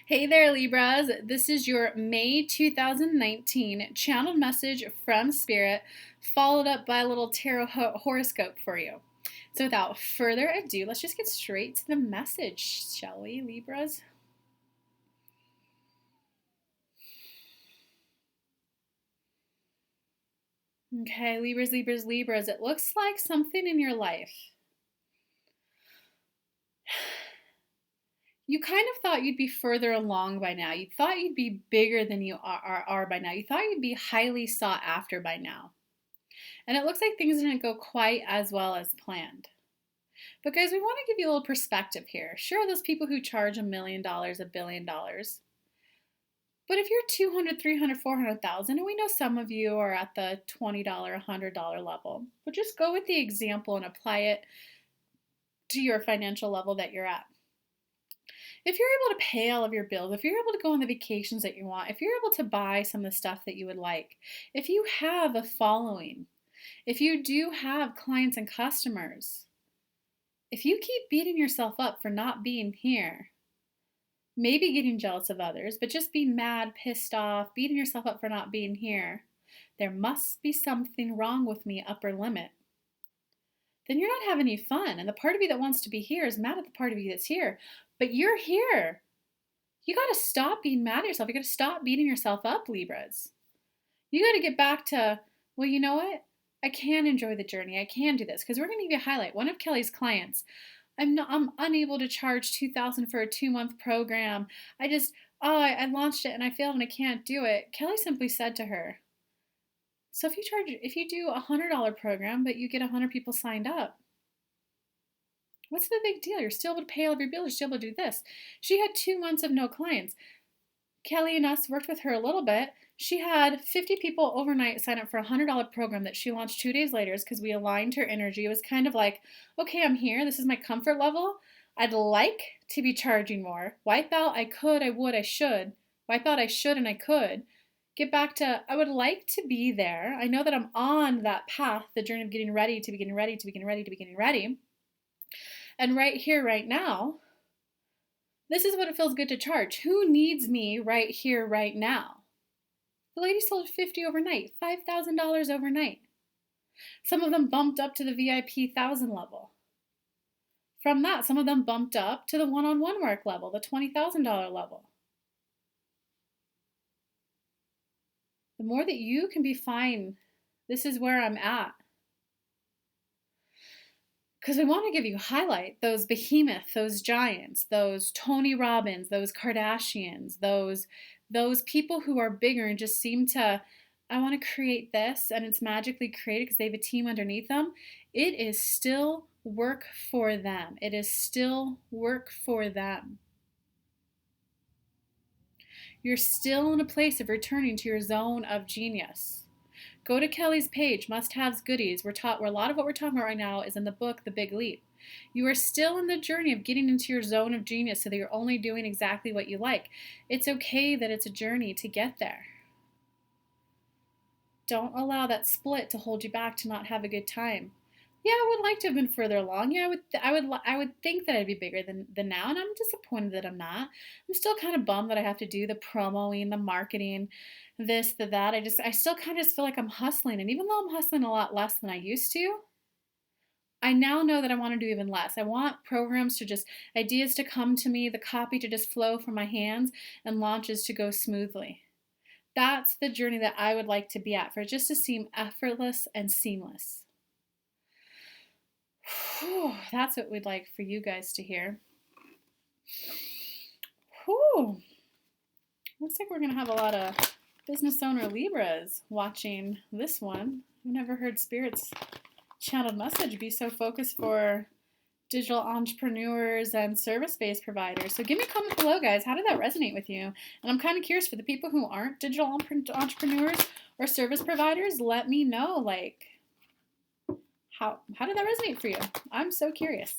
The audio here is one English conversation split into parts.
Hey there, Libras. This is your May 2019 channeled message from Spirit, followed up by a little tarot horoscope for you. So, without further ado, let's just get straight to the message, shall we, Libras? Okay, Libras, Libras, Libras. It looks like something in your life. You kind of thought you'd be further along by now. You thought you'd be bigger than you are by now. You thought you'd be highly sought after by now. And it looks like things didn't go quite as well as planned. But guys, we want to give you a little perspective here. Sure, those people who charge $1 million, $1 billion. But if you're 200, 300, 400,000, and we know some of you are at the $20, $100 level, but just go with the example and apply it to your financial level that you're at. If you're able to pay all of your bills, if you're able to go on the vacations that you want, if you're able to buy some of the stuff that you would like, if you have a following, if you do have clients and customers, if you keep beating yourself up for not being here, maybe getting jealous of others, but just being mad, pissed off, beating yourself up for not being here, there must be something wrong with me, upper limit. Then you're not having any fun. And the part of you that wants to be here is mad at the part of you that's here. But you're here. You got to stop being mad at yourself. You got to stop beating yourself up, Libras. You got to get back to, well, you know what? I can enjoy the journey. I can do this. Because we're going to give you a highlight. One of Kelly's clients, I'm unable to charge $2,000 for a 2-month program. I launched it and I failed and I can't do it. Kelly simply said to her, so if you do a $100 program, but you get 100 people signed up, what's the big deal? You're still able to pay all of your bills. You're still able to do this. She had 2 months of no clients. Kelly and us worked with her a little bit. She had 50 people overnight sign up for a $100 program that she launched 2 days later because we aligned her energy. It was kind of like, okay, I'm here. This is my comfort level. I'd like to be charging more. Wipe out, I could, I would, I should. Wipe out, I should, and I could. Get back to, I would like to be there. I know that I'm on that path, the journey of getting ready, to be getting ready, to be getting ready, to be getting ready. And right here, right now, this is what it feels good to charge. Who needs me right here, right now? The lady sold 50 overnight, $5,000 overnight. Some of them bumped up to the VIP 1,000 level. From that, some of them bumped up to the one-on-one work level, the $20,000 level. The more that you can be fine, this is where I'm at. Because we want to give you highlight those behemoth, those giants, those Tony Robbins, those Kardashians, those people who are bigger and just seem to, I want to create this, and it's magically created because they have a team underneath them. It is still work for them. It is still work for them. You're still in a place of returning to your zone of genius. Go to Kelly's page, must-haves, goodies. Where a lot of what we're talking about right now is in the book, The Big Leap. You are still in the journey of getting into your zone of genius so that you're only doing exactly what you like. It's okay that it's a journey to get there. Don't allow that split to hold you back to not have a good time. Yeah, I would like to have been further along. Yeah, I would think that I'd be bigger than now, and I'm disappointed that I'm not. I'm still kind of bummed that I have to do the promoing, the marketing, this, the that. I still kind of just feel like I'm hustling, and even though I'm hustling a lot less than I used to, I now know that I want to do even less. I want programs to just, ideas to come to me, the copy to just flow from my hands, and launches to go smoothly. That's the journey that I would like to be at, for it just to seem effortless and seamless. Whew, that's what we'd like for you guys to hear. Whew. Looks like we're going to have a lot of business owner Libras watching this one. I've never heard Spirit's channeled message be so focused for digital entrepreneurs and service-based providers. So give me a comment below, guys. How did that resonate with you? And I'm kind of curious, for the people who aren't digital entrepreneurs or service providers, let me know, like, how did that resonate for you? I'm so curious.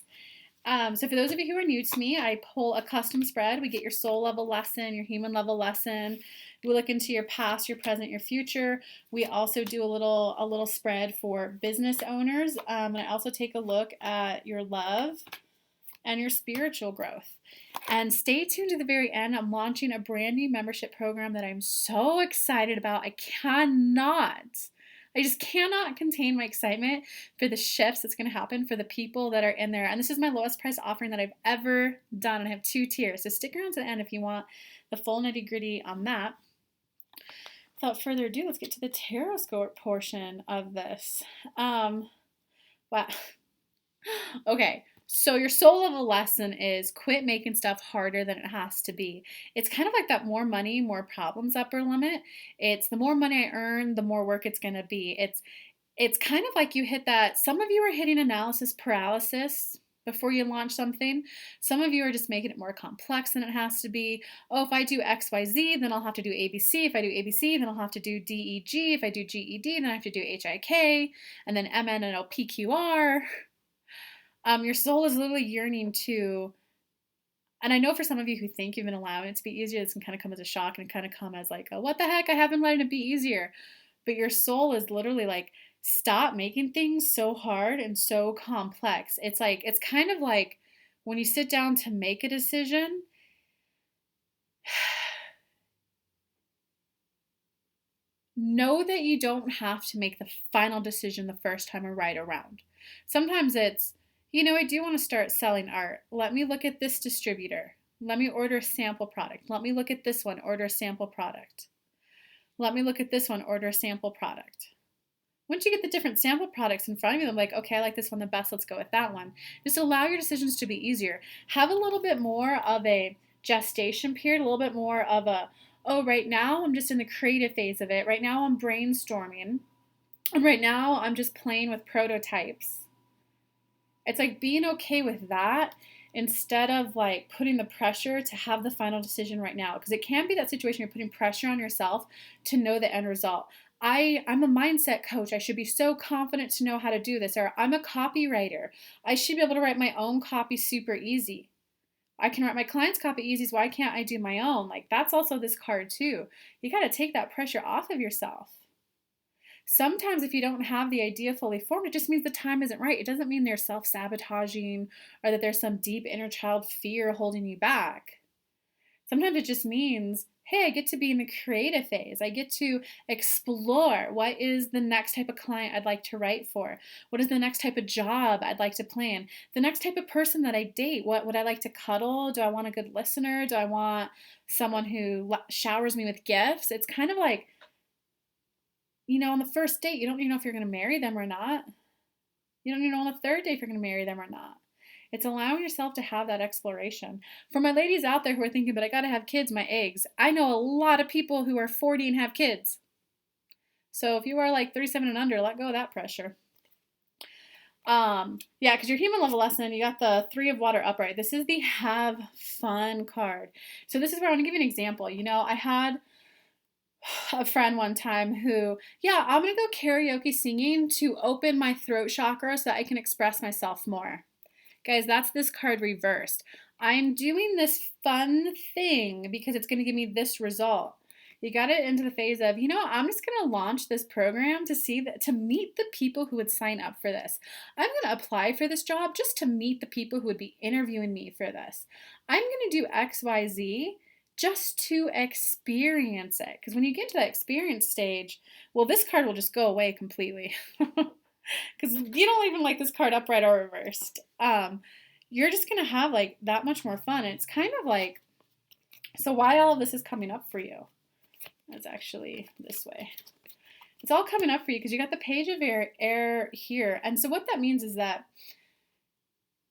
So for those of you who are new to me, I pull a custom spread. We get your soul level lesson, your human level lesson. We look into your past, your present, your future. We also do a little spread for business owners. And I also take a look at your love, and your spiritual growth. And stay tuned to the very end. I'm launching a brand new membership program that I'm so excited about. I just cannot contain my excitement for the shifts that's going to happen for the people that are in there. And this is my lowest price offering that I've ever done. And I have 2 tiers. So stick around to the end if you want the full nitty gritty on that. Without further ado, let's get to the Horoscope portion of this. Wow. Okay. So your soul level lesson is quit making stuff harder than it has to be. It's kind of like that more money, more problems upper limit. It's the more money I earn, the more work it's going to be. It's kind of like you hit that. Some of you are hitting analysis paralysis before you launch something. Some of you are just making it more complex than it has to be. Oh, if I do XYZ, then I'll have to do ABC. If I do ABC, then I'll have to do DEG. If I do GED, then I have to do HIK, and then MNOPQR. Your soul is literally yearning to, and I know for some of you who think you've been allowing it to be easier, this can kind of come as a shock and kind of come as like, what the heck, I haven't let it be easier. But your soul is literally like, stop making things so hard and so complex. It's kind of like when you sit down to make a decision, know that you don't have to make the final decision the first time or right around. Sometimes it's, I do want to start selling art. Let me look at this distributor. Let me order a sample product. Let me look at this one, order a sample product. Let me look at this one, order a sample product. Once you get the different sample products in front of you, I'm like, okay, I like this one the best. Let's go with that one. Just allow your decisions to be easier. Have a little bit more of a gestation period, a little bit more of a, right now I'm just in the creative phase of it. Right now I'm brainstorming. And right now I'm just playing with prototypes. It's like being okay with that instead of like putting the pressure to have the final decision right now. Because it can be that situation you're putting pressure on yourself to know the end result. I'm a mindset coach. I should be so confident to know how to do this. Or I'm a copywriter. I should be able to write my own copy super easy. I can write my client's copy easy, so why can't I do my own? Like that's also this card too. You got to take that pressure off of yourself. Sometimes if you don't have the idea fully formed, it just means the time isn't right. It doesn't mean they're self-sabotaging or that there's some deep inner child fear holding you back. Sometimes it just means, hey, I get to be in the creative phase. I get to explore what is the next type of client I'd like to write for. What is the next type of job I'd like to plan? The next type of person that I date. What would I like to cuddle? Do I want a good listener? Do I want someone who showers me with gifts? It's kind of like, on the first date, you don't even know if you're going to marry them or not. You don't even know on the third date if you're going to marry them or not. It's allowing yourself to have that exploration. For my ladies out there who are thinking, but I got to have kids, my eggs. I know a lot of people who are 40 and have kids. So if you are like 37 and under, let go of that pressure. Because your human level lesson, you got the 3 of water upright. This is the have fun card. So this is where I want to give you an example. I had a friend one time who, I'm going to go karaoke singing to open my throat chakra so that I can express myself more. Guys, that's this card reversed. I'm doing this fun thing because it's going to give me this result. You got it into the phase of, I'm just going to launch this program to meet the people who would sign up for this. I'm going to apply for this job just to meet the people who would be interviewing me for this. I'm going to do XYZ just to experience it. Because when you get to that experience stage, well, this card will just go away completely. Because you don't even like this card upright or reversed. You're just going to have like that much more fun. And it's kind of like, so why all of this is coming up for you? It's actually this way. It's all coming up for you because you got the page of air here. And so what that means is that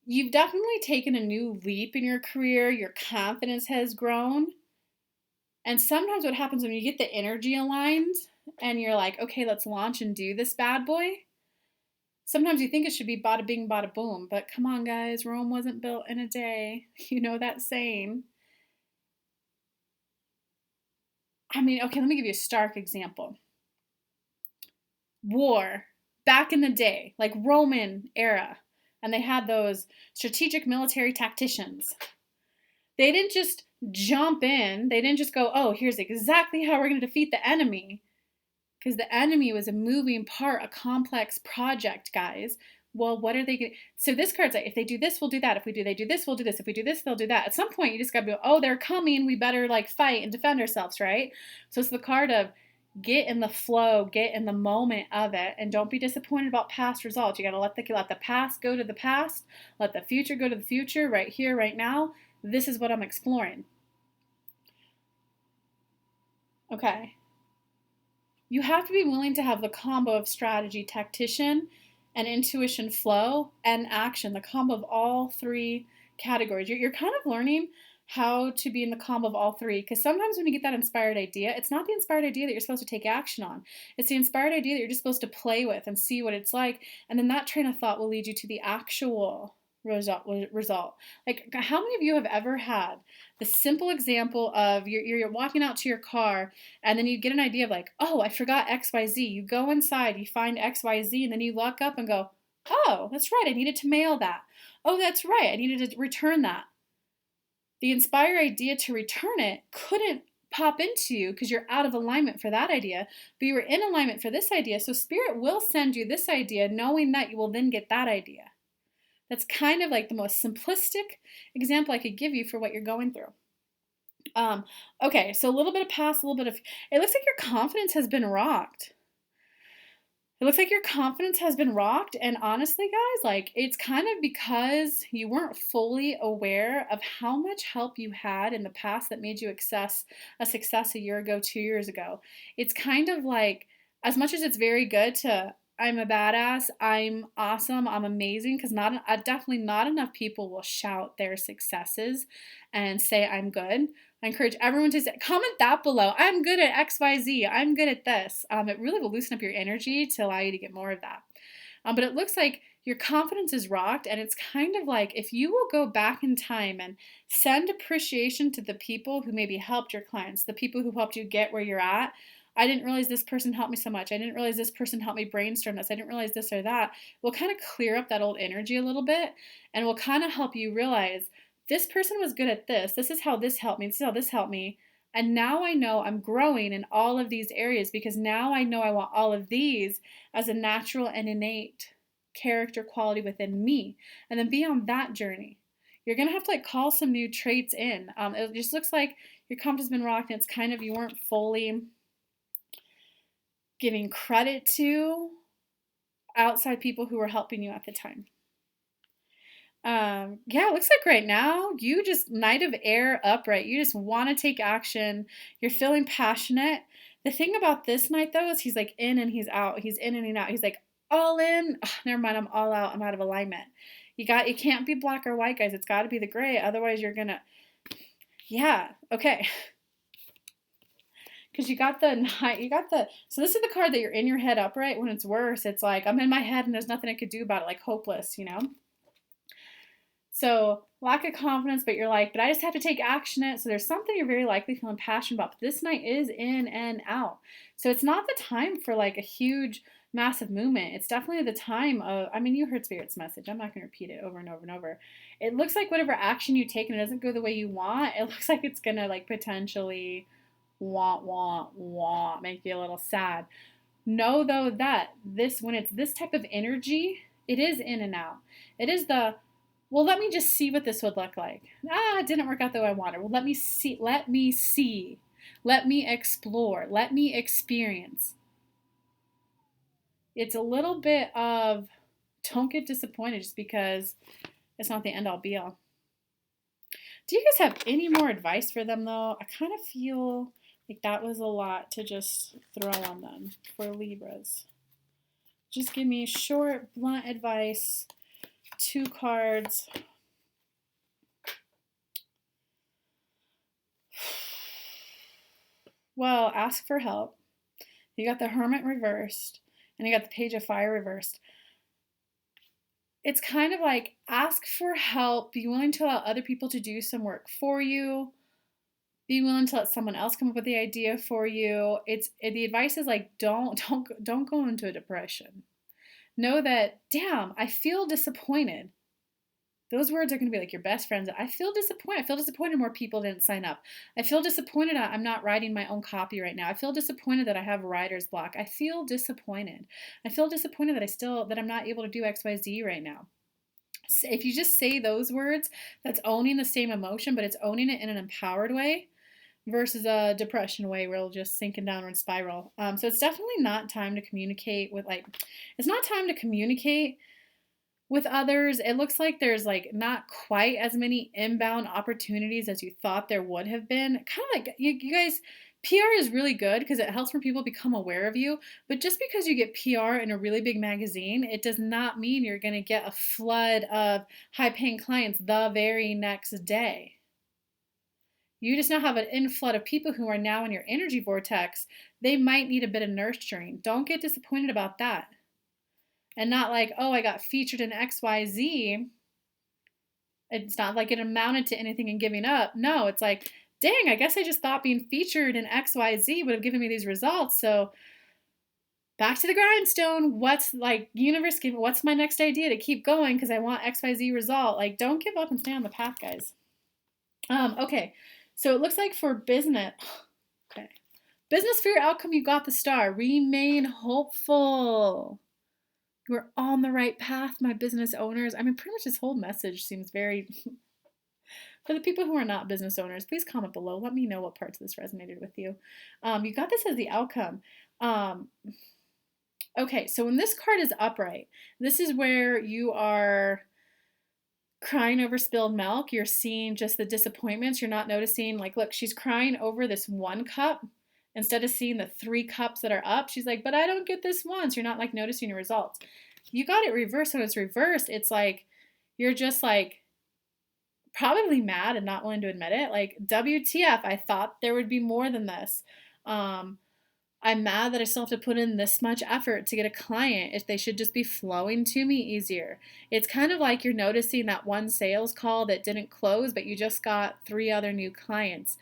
you've definitely taken a new leap in your career. Your confidence has grown. And sometimes what happens when you get the energy aligned and you're like, okay, let's launch and do this bad boy. Sometimes you think it should be bada bing, bada boom. But come on, guys, Rome wasn't built in a day. You know that saying. I mean, okay, let me give you a stark example. War, back in the day, like Roman era, and they had those strategic military tacticians. They didn't just jump in. They didn't just go, oh, here's exactly how we're going to defeat the enemy. Because the enemy was a moving part, a complex project, guys. Well, what are they going to? So this card's like, if they do this, we'll do that. If they do this, we'll do this. If we do this, they'll do that. At some point, you just got to go, oh, they're coming. We better like fight and defend ourselves, right? So it's the card of get in the flow, get in the moment of it, and don't be disappointed about past results. You got to let the past go to the past, let the future go to the future, right here, right now. This is what I'm exploring. Okay. You have to be willing to have the combo of strategy, tactician, and intuition flow and action, the combo of all three categories. You're kind of learning how to be in the combo of all three, because sometimes when you get that inspired idea, it's not the inspired idea that you're supposed to take action on. It's the inspired idea that you're just supposed to play with and see what it's like, and then that train of thought will lead you to the actual result. Like, how many of you have ever had the simple example of you're walking out to your car, and then you get an idea of like, oh, I forgot XYZ. You go inside, you find XYZ, and then you look up and go, oh, that's right, I needed to mail that. Oh, that's right, I needed to return that. The inspired idea to return it couldn't pop into you because you're out of alignment for that idea, but you were in alignment for this idea. So Spirit will send you this idea knowing that you will then get that idea. That's kind of like the most simplistic example I could give you for what you're going through. Okay, so a little bit of past, a little bit of, it looks like your confidence has been rocked. It looks like your confidence has been rocked, and honestly, guys, like, it's kind of because you weren't fully aware of how much help you had in the past that made you a success a year ago, 2 years ago. It's kind of like, as much as it's very good to, I'm a badass, I'm awesome, I'm amazing, because definitely not enough people will shout their successes and say I'm good. I encourage everyone to comment that below. I'm good at XYZ. I'm good at this. It really will loosen up your energy to allow you to get more of that. But it looks like your confidence is rocked, and it's kind of like if you will go back in time and send appreciation to the people who maybe helped your clients, the people who helped you get where you're at. I didn't realize this person helped me so much. I didn't realize this person helped me brainstorm this. I didn't realize this or that. We'll kind of clear up that old energy a little bit, and we'll kind of help you realize this person was good at this. This is how this helped me. This is how this helped me. And now I know I'm growing in all of these areas because now I know I want all of these as a natural and innate character quality within me. And then be on that journey. You're going to have to like call some new traits in. It just looks like your confidence has been rocked, and it's kind of you weren't fully giving credit to outside people who were helping you at the time. Yeah, it looks like right now you just Knight of Air upright. You just want to take action. You're feeling passionate. The thing about this Knight though is he's like in and he's out. He's in and he's out. He's like all in. Oh, never mind, I'm all out. I'm out of alignment. You can't be black or white, guys. It's got to be the gray. Otherwise, you're gonna. Yeah. Okay. Because you got the Knight. So this is the card that you're in your head upright. When it's worse, it's like I'm in my head and there's nothing I could do about it. Like hopeless, you know. So lack of confidence, but you're like, but I just have to take action it. So there's something you're very likely feeling passionate about. But this Knight is in and out. So it's not the time for like a huge, massive movement. It's definitely the time of, I mean, you heard Spirit's message. I'm not going to repeat it over and over and over. It looks like whatever action you take and it doesn't go the way you want, it looks like it's going to like potentially make you a little sad. Know though that when it's this type of energy, it is in and out. It is well, let me just see what this would look like. It didn't work out the way I wanted. Well, let me see. Let me explore. Let me experience. It's a little bit of don't get disappointed just because it's not the end all be all. Do you guys have any more advice for them though? I kind of feel like that was a lot to just throw on them for Libras. Just give me short, blunt advice. 2 cards. Well, ask for help. You got the Hermit reversed, and you got the Page of Fire reversed. It's kind of like ask for help. Be willing to allow other people to do some work for you. Be willing to let someone else come up with the idea for you. The advice is like don't go into a depression. Know that, damn, I feel disappointed. Those words are going to be like your best friends. I feel disappointed. I feel disappointed more people didn't sign up. I feel disappointed I'm not writing my own copy right now. I feel disappointed that I have writer's block. I feel disappointed. I feel disappointed that I'm not able to do XYZ right now. If you just say those words, that's owning the same emotion, but it's owning it in an empowered way versus a depression way where it'll just sink and downward spiral. So it's definitely not time to communicate with it's not time to communicate with others. It looks like there's like not quite as many inbound opportunities as you thought there would have been. Kind of like you guys, PR is really good because it helps more people become aware of you. But just because you get PR in a really big magazine, it does not mean you're going to get a flood of high paying clients the very next day. You just now have an inflood of people who are now in your energy vortex. They might need a bit of nurturing. Don't get disappointed about that. And not like, oh, I got featured in XYZ. It's not like it amounted to anything and giving up. No, it's like, dang, I guess I just thought being featured in XYZ would have given me these results. So back to the grindstone. What's like universe give? What's my next idea to keep going because I want XYZ result? Like, don't give up and stay on the path, guys. Okay. So it looks like for business, okay. Business for your outcome, you got the star. Remain hopeful. You're on the right path, my business owners. I mean, pretty much this whole message seems very, for the people who are not business owners, please comment below. Let me know what parts of this resonated with you. You got this as the outcome. Okay, so when this card is upright, this is where you are crying over spilled milk. You're seeing just the disappointments. You're not noticing, like, look, she's crying over this one cup instead of seeing the 3 cups that are up. She's like, but I don't get this one. So you're not like noticing your results. You got it reversed. So it's reversed. It's like, you're just like probably mad and not willing to admit it. Like, WTF, I thought there would be more than this. I'm mad that I still have to put in this much effort to get a client if they should just be flowing to me easier. It's kind of like you're noticing that one sales call that didn't close, but you just got 3 other new clients.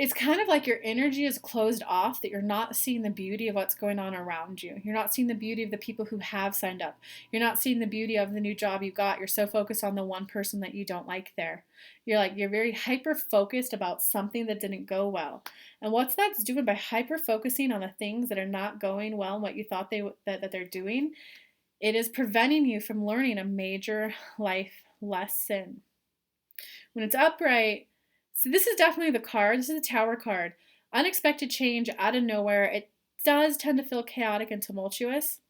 It's kind of like your energy is closed off, that you're not seeing the beauty of what's going on around you. You're not seeing the beauty of the people who have signed up. You're not seeing the beauty of the new job you got. You're so focused on the one person that you don't like there. You're very hyper focused about something that didn't go well. And what's that's doing by hyper focusing on the things that are not going well and what you thought that they're doing, it is preventing you from learning a major life lesson. When it's upright, so this is definitely the card. This is a Tower card. Unexpected change out of nowhere. It does tend to feel chaotic and tumultuous.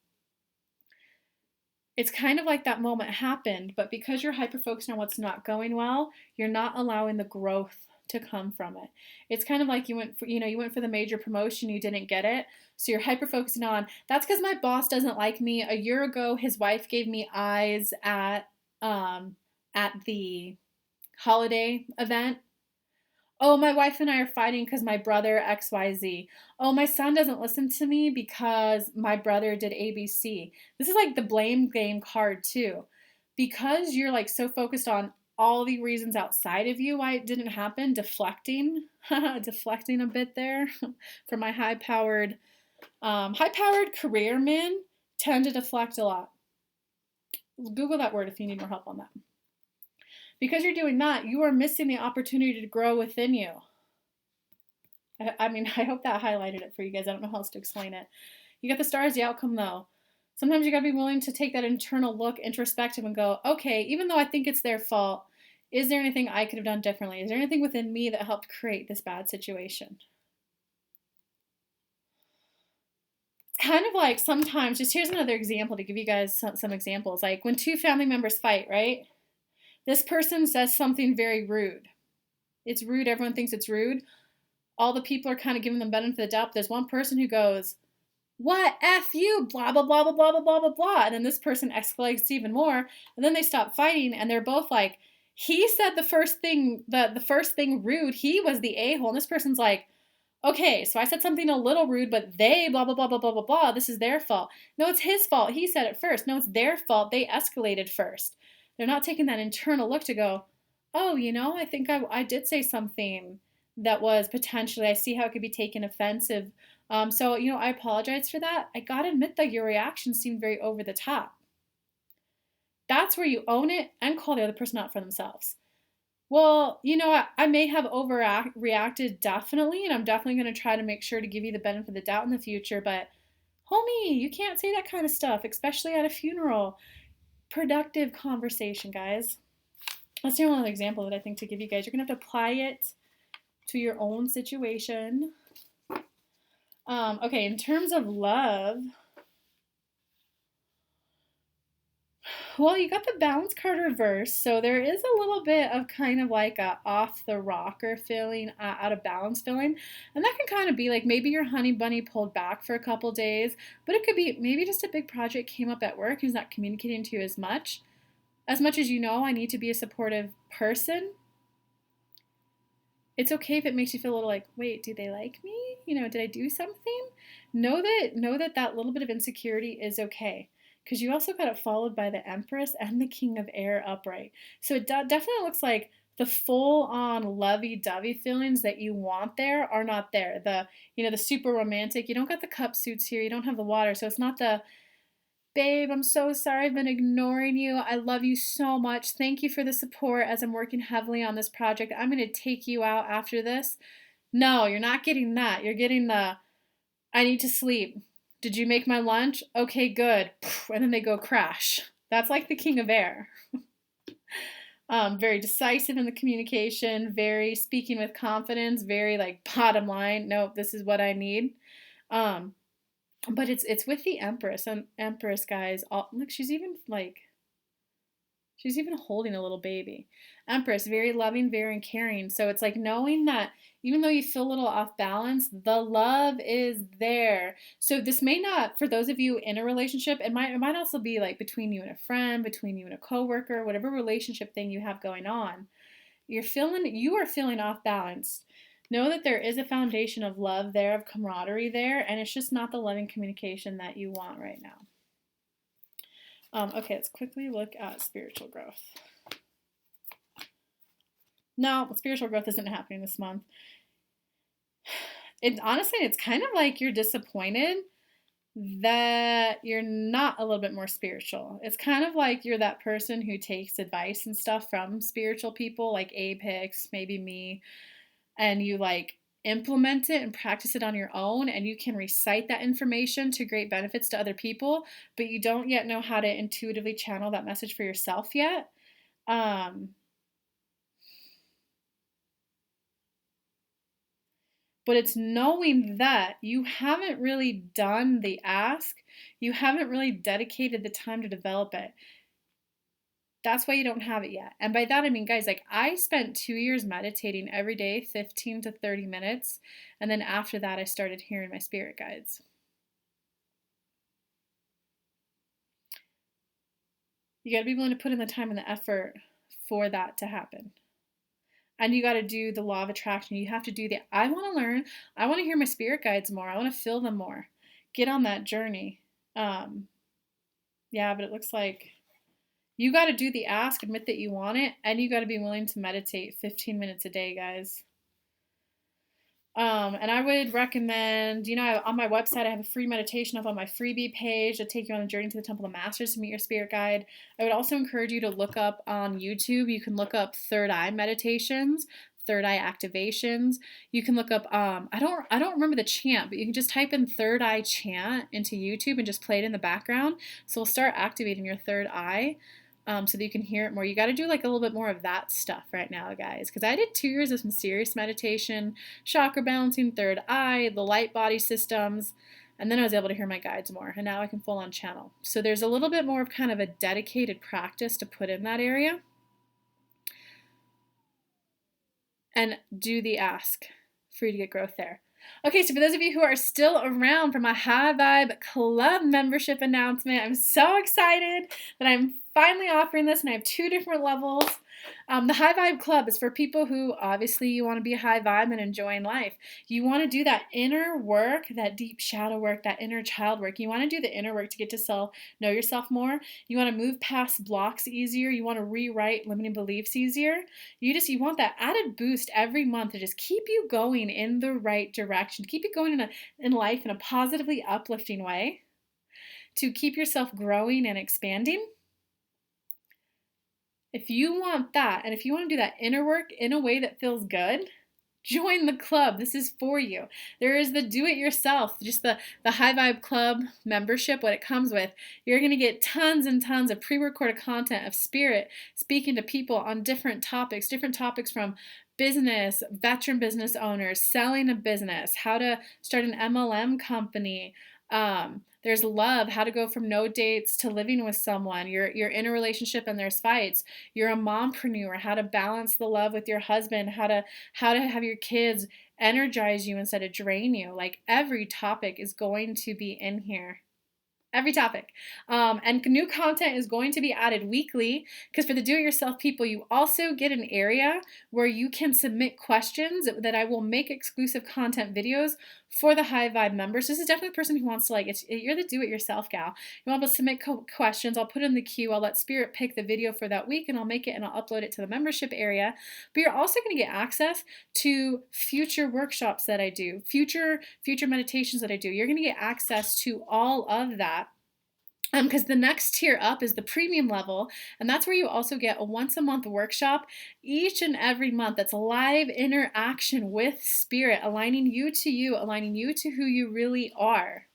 It's kind of like that moment happened, but because you're hyper-focused on what's not going well, you're not allowing the growth to come from it. It's kind of like you went for the major promotion, you didn't get it, so you're hyper-focusing on, that's because my boss doesn't like me. A year ago, his wife gave me eyes at the holiday event. Oh, my wife and I are fighting because my brother XYZ. Oh, my son doesn't listen to me because my brother did ABC. This is like the blame game card too. Because you're like so focused on all the reasons outside of you why it didn't happen, deflecting a bit there for my high-powered career men tend to deflect a lot. Google that word if you need more help on that. Because you're doing that, you are missing the opportunity to grow within you. I mean, I hope that highlighted it for you guys. I don't know how else to explain it. You got the star as the outcome, though. Sometimes you got to be willing to take that internal look, introspective, and go, okay, even though I think it's their fault, is there anything I could have done differently? Is there anything within me that helped create this bad situation? Kind of like sometimes, just here's another example to give you guys some examples. Like when 2 family members fight, right? This person says something very rude. It's rude. Everyone thinks it's rude. All the people are kind of giving them benefit of the doubt. There's one person who goes, what? F you, blah, blah, blah, blah, blah, blah, blah, blah, blah. And then this person escalates even more. And then they stop fighting and they're both like, he said the first thing rude. He was the a-hole. And this person's like, okay, so I said something a little rude, but they blah, blah, blah, blah, blah, blah, blah. This is their fault. No, it's his fault. He said it first. No, it's their fault. They escalated first. They're not taking that internal look to go, oh, I think I did say something that was potentially, I see how it could be taken offensive. So, I apologize for that. I gotta admit that your reaction seemed very over the top. That's where you own it and call the other person out for themselves. Well, I may have overreacted definitely, and I'm definitely going to try to make sure to give you the benefit of the doubt in the future. But, homie, you can't say that kind of stuff, especially at a funeral. Productive conversation, guys. Let's do another example that I think to give you guys. You're going to have to apply it to your own situation. Okay, in terms of love, well, you got the balance card reversed, so there is a little bit of kind of like a off the rocker feeling, out of balance feeling, and that can kind of be like maybe your honey bunny pulled back for a couple days, but it could be maybe just a big project came up at work. He's not communicating to you as much. As much as I need to be a supportive person. It's okay if it makes you feel a little like, wait, do they like me? Did I do something? Know that little bit of insecurity is okay. Because you also got it followed by the Empress and the King of Air upright. So it definitely looks like the full-on lovey-dovey feelings that you want there are not there. The super romantic. You don't got the cup suits here. You don't have the water. So it's not the, babe, I'm so sorry I've been ignoring you. I love you so much. Thank you for the support as I'm working heavily on this project. I'm going to take you out after this. No, you're not getting that. You're getting the, I need to sleep. Did you make my lunch? Okay, good. And then they go crash. That's like the King of Air. Very decisive in the communication, very speaking with confidence, very like bottom line. Nope, this is what I need. But it's with the Empress, and Empress, guys. Look, she's even holding a little baby. Empress, very loving, very caring. So it's like knowing that even though you feel a little off balance, the love is there. So this may not, for those of you in a relationship, it might also be like between you and a friend, between you and a coworker, whatever relationship thing you have going on. You are feeling off balance. Know that there is a foundation of love there, of camaraderie there, and it's just not the loving communication that you want right now. Okay, let's quickly look at spiritual growth. No, spiritual growth isn't happening this month. Honestly, it's kind of like you're disappointed that you're not a little bit more spiritual. It's kind of like you're that person who takes advice and stuff from spiritual people like Abe Hicks, maybe me, and you like implement it and practice it on your own, and you can recite that information to great benefits to other people, but you don't yet know how to intuitively channel that message for yourself yet. But it's knowing that you haven't really done the ask, you haven't really dedicated the time to develop it. That's why you don't have it yet. And by that I mean, guys, like I spent 2 years meditating every day, 15 to 30 minutes. And then after that, I started hearing my spirit guides. You got to be willing to put in the time and the effort for that to happen. And you got to do the law of attraction. You have to do I want to learn. I want to hear my spirit guides more. I want to feel them more. Get on that journey. Yeah, but it looks like you got to do the ask, admit that you want it, and you got to be willing to meditate 15 minutes a day, guys. And I would recommend, on my website, I have a free meditation up on my freebie page to take you on a journey to the Temple of Masters to meet your spirit guide. I would also encourage you to look up on YouTube. You can look up third eye meditations, third eye activations. You can look up, I don't remember the chant, but you can just type in third eye chant into YouTube and just play it in the background. So we'll start activating your third eye. So that you can hear it more. You got to do like a little bit more of that stuff right now, guys, because I did 2 years of some serious meditation, chakra balancing, third eye, the light body systems, and then I was able to hear my guides more, and now I can full on channel. So there's a little bit more of kind of a dedicated practice to put in that area. And do the ask for you to get growth there. Okay, so for those of you who are still around for my High Vibe Club membership announcement, I'm so excited that I'm finally offering this, and I have 2 different levels. The High Vibe Club is for people who obviously you want to be high vibe and enjoying life. You want to do that inner work, that deep shadow work, that inner child work. You want to do the inner work to get to know yourself more. You want to move past blocks easier. You want to rewrite limiting beliefs easier. You want that added boost every month to just keep you going in the right direction, to keep you going in life in a positively uplifting way, to keep yourself growing and expanding. If you want that, and if you want to do that inner work in a way that feels good, join the club. This is for you. There is the do it yourself, just the High Vibe Club membership, what it comes with. You're going to get tons and tons of pre-recorded content of Spirit speaking to people on different topics from business, veteran business owners, selling a business, how to start an MLM company. There's love, how to go from no dates to living with someone. You're in a relationship and there's fights. You're a mompreneur, how to balance the love with your husband, how to have your kids energize you instead of drain you. Like, every topic is going to be in here. Every topic. And new content is going to be added weekly, because for the do-it-yourself people, you also get an area where you can submit questions that I will make exclusive content videos for the High Vibe members. This is definitely the person who wants to, you're the do-it-yourself gal. You want to submit questions. I'll put in the queue. I'll let Spirit pick the video for that week, and I'll make it and I'll upload it to the membership area. But you're also going to get access to future workshops that I do, future meditations that I do. You're going to get access to all of that. Because the next tier up is the premium level, and that's where you also get a once-a-month workshop each and every month. That's live interaction with Spirit, aligning you to who you really are,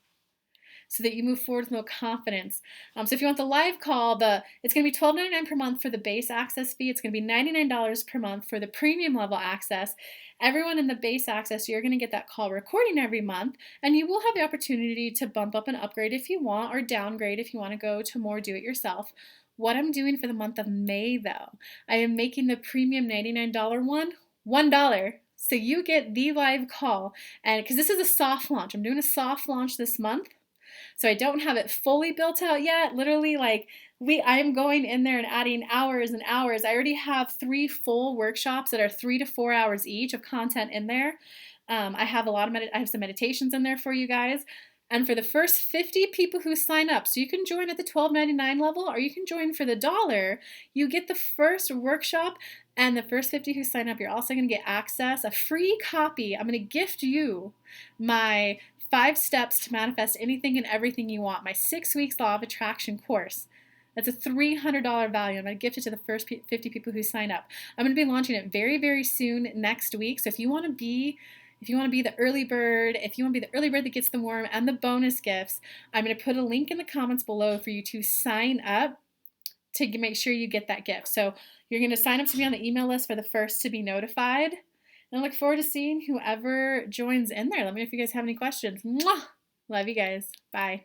so that you move forward with more confidence. So if you want the live call, it's going to be $12.99 per month for the base access fee. It's going to be $99 per month for the premium level access. Everyone in the base access, you're going to get that call recording every month, and you will have the opportunity to bump up and upgrade if you want, or downgrade if you want to go to more do-it-yourself. What I'm doing for the month of May, though, I am making the premium $99 one $1. So you get the live call, and because this is a soft launch, I'm doing a soft launch this month. So I don't have it fully built out yet. Literally, I'm going in there and adding hours and hours. I already have 3 full workshops that are 3 to 4 hours each of content in there. I have I have some meditations in there for you guys. And for the first 50 people who sign up, so you can join at the $12.99 level, or you can join for the $1, you get the first workshop. And the first 50 who sign up, you're also going to get access, a free copy. I'm going to gift you my 5 steps to manifest anything and everything you want, my 6 weeks law of attraction course. That's a $300 value. I'm going to gift it to the first 50 people who sign up. I'm going to be launching it very, very soon next week. So if you want to be the early bird, that gets the worm and the bonus gifts, I'm going to put a link in the comments below for you to sign up to make sure you get that gift. So you're going to sign up to be on the email list for the first to be notified. And I look forward to seeing whoever joins in there. Let me know if you guys have any questions. Mwah! Love you guys. Bye.